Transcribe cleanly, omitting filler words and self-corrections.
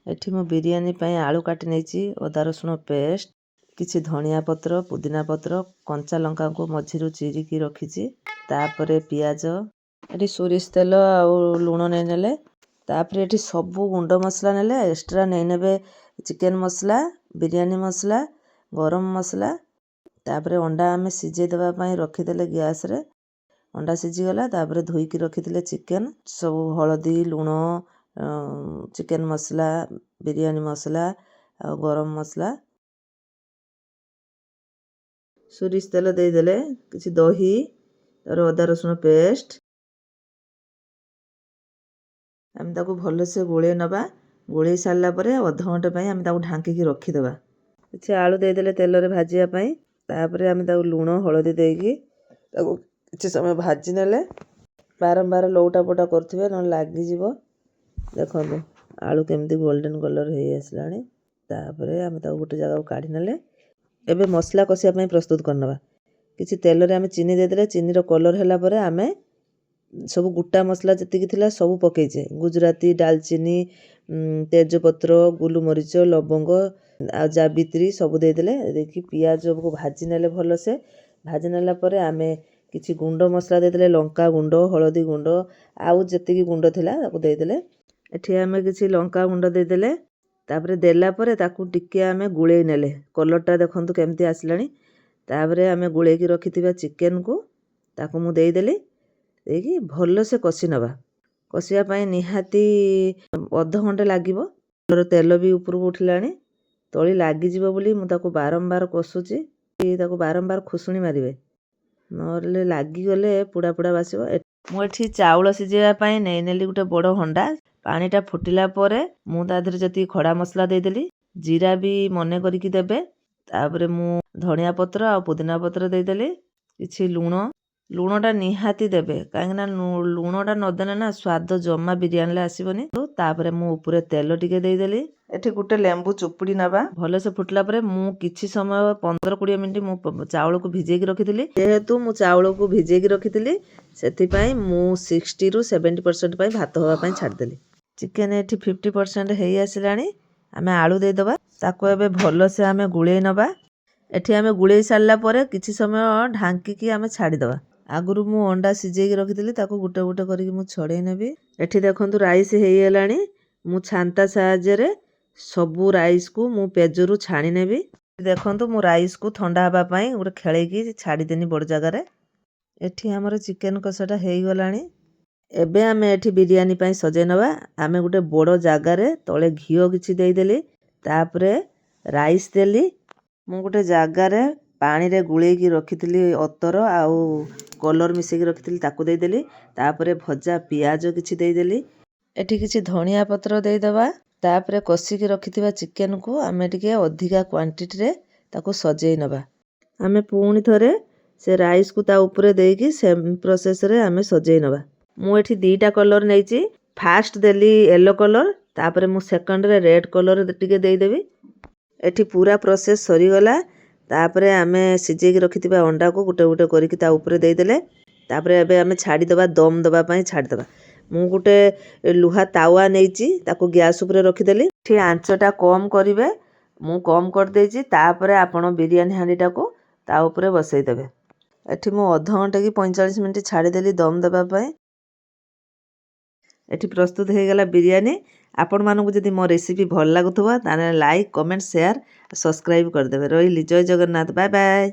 ଏଠି ମୁଁ ବିରିୟାନୀ ପାଇଁ ଆଳୁ କାଟି ନେଇଛି, ଅଦା ରସୁଣ ପେଷ୍ଟ, କିଛି ଧନିଆ ପତ୍ର, ପୁଦିନା ପତ୍ର, କଞ୍ଚା ଲଙ୍କାକୁ ମଝିରୁ ଚିରିକି ରଖିଛି। ତାପରେ ପିଆଜ, ଏଠି ସୋରିଷ ତେଲ ଆଉ ଲୁଣ ନେଇନେଲେ। ତାପରେ ଏଠି ସବୁ ଗୁଣ୍ଡ ମସଲା ନେଲେ, ଏକ୍ସଟ୍ରା ନେଇନେବେ ଚିକେନ ମସଲା, ବିରିୟାନୀ ମସଲା, ଗରମ ମସଲା। ତାପରେ ଅଣ୍ଡା ଆମେ ସିଝେଇ ଦେବା ପାଇଁ ରଖିଦେଲେ ଗ୍ୟାସରେ। ଅଣ୍ଡା ସିଝିଗଲା, ତାପରେ ଧୋଇକି ରଖିଥିଲେ ଚିକେନ, ସବୁ ହଳଦୀ, ଲୁଣ, ଚିକେନ ମସଲା, ବିରିୟାନୀ ମସଲା ଆଉ ଗରମ ମସଲା, ସୋରିଷ ତେଲ ଦେଇଦେଲେ, କିଛି ଦହି, ତାପରେ ଅଦା ରସୁଣ ପେଷ୍ଟ। ଆମେ ତାକୁ ଭଲସେ ଗୋଳେଇ ନେବା। ଗୋଳେଇ ସାରିଲା ପରେ ଅଧଘଣ୍ଟେ ପାଇଁ ଆମେ ତାକୁ ଢାଙ୍କିକି ରଖିଦେବା। କିଛି ଆଳୁ ଦେଇଦେଲେ ତେଲରେ ଭାଜିବା ପାଇଁ। ତାପରେ ଆମେ ତାକୁ ଲୁଣ ହଳଦୀ ଦେଇକି ତାକୁ କିଛି ସମୟ ଭାଜି ନେଲେ। ବାରମ୍ବାର ଲଉଟା ପଟା କରୁଥିବେ, ନହେଲେ ଲାଗିଯିବ। ଦେଖନ୍ତୁ ଆଳୁ କେମିତି ଗୋଲ୍ଡେନ୍ କଲର୍ ହେଇ ଆସିଲାଣି। ତାପରେ ଆମେ ତାକୁ ଗୋଟେ ଜାଗାକୁ କାଢ଼ି ନେଲେ। ଏବେ ମସଲା କଷିବା ପାଇଁ ପ୍ରସ୍ତୁତ କରିନେବା। କିଛି ତେଲରେ ଆମେ ଚିନି ଦେଇଦେଲେ। ଚିନିର କଲର୍ ହେଲା ପରେ ଆମେ ସବୁ ଗୋଟା ମସଲା ଯେତିକି ଥିଲା ସବୁ ପକେଇଛେ। ଗୁଜୁରାତି, ଡାଲଚିନି, ତେଜପତ୍ର, ଗୋଲମରିଚ, ଲବଙ୍ଗ ଆଉ ଜାବିତ୍ରୀ ସବୁ ଦେଇଦେଲେ। ଦେଇକି ପିଆଜକୁ ଭାଜି ନେଲେ ଭଲସେ। ଭାଜି ନେଲା ପରେ ଆମେ କିଛି ଗୁଣ୍ଡ ମସଲା ଦେଇଦେଲେ, ଲଙ୍କା ଗୁଣ୍ଡ, ହଳଦୀ ଗୁଣ୍ଡ ଆଉ ଯେତିକି ଗୁଣ୍ଡ ଥିଲା ତାକୁ ଦେଇଦେଲେ। ଏଠି ଆମେ କିଛି ଲଙ୍କା ଗୁଣ୍ଡ ଦେଇଦେଲେ। ତାପରେ ଦେଲା ପରେ ତାକୁ ଟିକେ ଆମେ ଗୋଳେଇ ନେଲେ। କଲର୍ଟା ଦେଖନ୍ତୁ କେମିତି ଆସିଲାଣି। ତାପରେ ଆମେ ଗୋଳେଇକି ରଖିଥିବା ଚିକେନକୁ ତାକୁ ମୁଁ ଦେଇଦେଲି। ଦେଇକି ଭଲସେ କଷି ନେବା। କଷିବା ପାଇଁ ନିହାତି ଅଧଘଣ୍ଟେ ଲାଗିବ। ତେଲ ବି ଉପରକୁ ଉଠିଲାଣି। ତଳି ଲାଗିଯିବ ବୋଲି ମୁଁ ତାକୁ ବାରମ୍ବାର କଷୁଛି। ତାକୁ ବାରମ୍ବାର ଖୁସୁଣି ମାରିବେ, ନହେଲେ ଲାଗିଗଲେ ପୋଡ଼ା ପୋଡ଼ା ବାସିବ। ମୁଁ ଏଠି ଚାଉଳ ସିଝେଇବା ପାଇଁ ନେଇନେଲି ଗୋଟେ ବଡ଼ ହଣ୍ଡା। ପାଣିଟା ଫୁଟିଲା ପରେ ମୁଁ ତା ଦେହରେ ଯେତିକି ଖଡ଼ା ମସଲା ଦେଇଦେଲି। ଜିରା ବି ମନେ କରିକି ଦେବେ। ତାପରେ ମୁଁ ଧନିଆ ପତ୍ର ଆଉ ପୁଦିନା ପତ୍ର ଦେଇଦେଲି। କିଛି ଲୁଣଟା ନିହାତି ଦେବେ, କାହିଁକିନା ଲୁଣଟା ନଦେଲେ ନା ସ୍ୱାଦ ଜମା ବିରିୟାନୀରେ ଆସିବନି। ତାପରେ ମୁଁ ଉପରେ ତେଲ ଟିକେ ଦେଇଦେଲି। ଏଠି ଗୋଟେ ଲେମ୍ବୁ ଚୁପୁଡ଼ି ନେବା। ଭଲସେ ଫୁଟିଲା ପରେ ମୁଁ କିଛି ସମୟ 15-20 ମିନିଟ୍ ମୁଁ ଚାଉଳକୁ ଭିଜେଇକି ରଖିଥିଲି। ଯେହେତୁ ମୁଁ ଚାଉଳକୁ ଭିଜେଇକି ରଖିଥିଲି, ସେଥିପାଇଁ ମୁଁ 60ରୁ 70% ପାଇଁ ଭାତ ହେବା ପାଇଁ ଛାଡ଼ିଦେଲି। ଚିକେନ ଏଠି 50% ହେଇ ଆସିଲାଣି। ଆମେ ଆଳୁ ଦେଇଦେବା। ତାକୁ ଏବେ ଭଲସେ ଆମେ ଗୋଳେଇ ନେବା। ଏଠି ଆମେ ଗୋଳେଇ ସାରିଲା ପରେ କିଛି ସମୟ ଢାଙ୍କିକି ଆମେ ଛାଡ଼ିଦେବା। ଆଗରୁ ମୁଁ ଅଣ୍ଡା ସିଝେଇକି ରଖିଥିଲି, ତାକୁ ଗୋଟେ ଗୋଟେ କରିକି ମୁଁ ଛଡ଼େଇ ନେବି। ଏଠି ଦେଖନ୍ତୁ ରାଇସ୍ ହେଇଗଲାଣି। ମୁଁ ଛାନ୍ତା ସାହାଯ୍ୟରେ ସବୁ ରାଇସ୍କୁ ମୁଁ ପେଜରୁ ଛାଣି ନେବି। ଦେଖନ୍ତୁ ମୁଁ ରାଇସ୍କୁ ଥଣ୍ଡା ହେବା ପାଇଁ ଗୋଟେ ଖେଳେଇକି ଛାଡ଼ିଦେନି ବଡ଼ ଜାଗାରେ। ଏଠି ଆମର ଚିକେନ କଷାଟା ହେଇଗଲାଣି। ଏବେ ଆମେ ଏଠି ବିରିୟାନୀ ପାଇଁ ସଜେଇ ନେବା। ଆମେ ଗୋଟେ ବଡ଼ ଜାଗାରେ ତଳେ ଘିଅ କିଛି ଦେଇଦେଲି। ତାପରେ ରାଇସ୍ ଦେଲି। ମୁଁ ଗୋଟେ ଜାଗାରେ ପାଣିରେ ଗୋଳେଇକି ରଖିଥିଲି ଅତର ଆଉ କଲର୍ ମିଶେଇକି ରଖିଥିଲି, ତାକୁ ଦେଇଦେଲି। ତାପରେ ଭଜା ପିଆଜ କିଛି ଦେଇଦେଲି। ଏଠି କିଛି ଧନିଆ ପତ୍ର ଦେଇଦେବା। ତାପରେ କଷିକି ରଖିଥିବା ଚିକେନକୁ ଆମେ ଟିକେ ଅଧିକା କ୍ୱାଣ୍ଟିଟିରେ ତାକୁ ସଜେଇ ନେବା। ଆମେ ପୁଣି ଥରେ ସେ ରାଇସ୍କୁ ତା ଉପରେ ଦେଇକି ସେମ୍ ପ୍ରୋସେସ୍ରେ ଆମେ ସଜେଇ ନେବା। ମୁଁ ଏଠି 2ଟା କଲର୍ ନେଇଛି। ଫାଷ୍ଟ ଦେଲି ୟେଲୋ କଲର୍, ତାପରେ ମୁଁ ସେକେଣ୍ଡରେ ରେଡ୍ କଲର୍ ଟିକେ ଦେଇଦେବି। ଏଠି ପୁରା ପ୍ରୋସେସ୍ ସରିଗଲା। ତାପରେ ଆମେ ସିଝେଇକି ରଖିଥିବା ଅଣ୍ଡାକୁ ଗୋଟେ ଗୋଟେ କରିକି ତା ଉପରେ ଦେଇଦେଲେ। ତାପରେ ଏବେ ଆମେ ଛାଡ଼ିଦେବା, ଦମ୍ ଦେବା ପାଇଁ ଛାଡ଼ିଦେବା। ମୁଁ ଗୋଟେ ଲୁହା ତାୱା ନେଇଛି, ତାକୁ ଗ୍ୟାସ୍ ଉପରେ ରଖିଦେଲି। ଏଠି ଆଞ୍ଚଟା କମ୍ କରିବେ, ମୁଁ କମ୍ କରିଦେଇଛି। ତାପରେ ଆପଣ ବିରିୟାନୀ ହାଣ୍ଡିଟାକୁ ତା ଉପରେ ବସେଇ ଦେବେ। ଏଠି ମୁଁ ଅଧଘଣ୍ଟେ କି 45 ମିନିଟ୍ ଛାଡ଼ିଦେଲି ଦମ୍ ଦେବା ପାଇଁ। ଏଠି ପ୍ରସ୍ତୁତ ହେଇଗଲା ବିରିୟାନୀ। ଆପଣମାନଙ୍କୁ ଯଦି ମୋ ରେସିପି ଭଲ ଲାଗୁଥିବ, ତାହେଲେ ଲାଇକ୍, କମେଣ୍ଟ, ସେୟାର, ସବସ୍କ୍ରାଇବ୍ କରିଦେବେ। ରହିଲି। ଜୟ ଜଗନ୍ନାଥ। Bye bye.